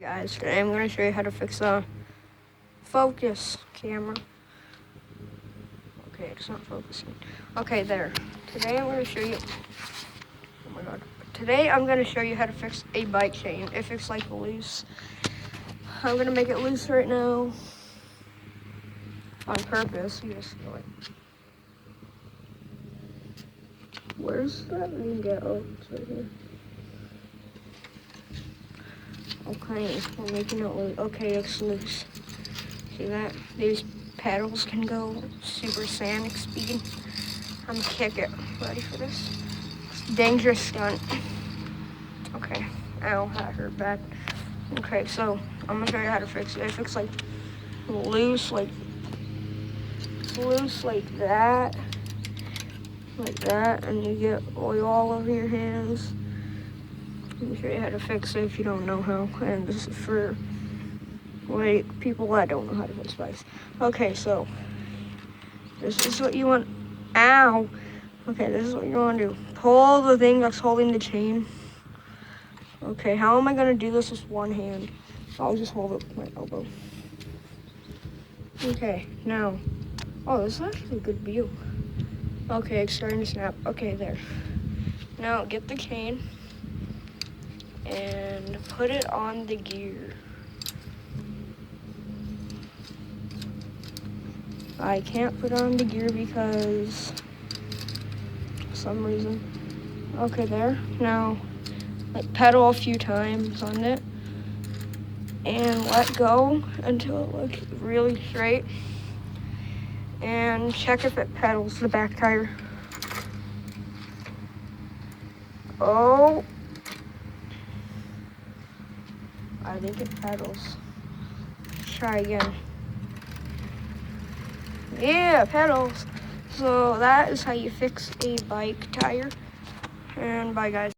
Guys, today I'm going to show you how to fix a focus camera. Okay, it's not focusing. Okay, there. Today I'm going to show you, oh my god. Today I'm going to show you how to fix a bike chain if it's like loose. I'm going to make it loose right now on purpose. You just feel it. Where's that thing go? Oh, it's right here. Okay, we're making it loose. Okay, it's loose. See that? These pedals can go super sonic speed. I'm gonna kick it. Ready for this? It's a dangerous stunt. Okay. Ow, that hurt bad. Okay, so I'm gonna show you how to fix it. If it's like loose like that, and you get oil all over your hands. Let me show you how to fix it if you don't know how. And this is for people that don't know how to fix bikes. Okay, so this is what you want. Ow! Okay, this is what you want to do. Pull the thing that's holding the chain. Okay, how am I gonna do this with one hand? I'll just hold it with my elbow. Okay, now. Oh, this is actually a good view. Okay, it's starting to snap. Okay, there. Now get the chain and put it on the gear. I can't put on the gear because for some reason. Okay, there. Now, pedal a few times on it and let go until it looks really straight. And check if it pedals the back tire. Oh, I think it pedals. Let's try again. Yeah, pedals. So that is how you fix a bike tire. And bye, guys.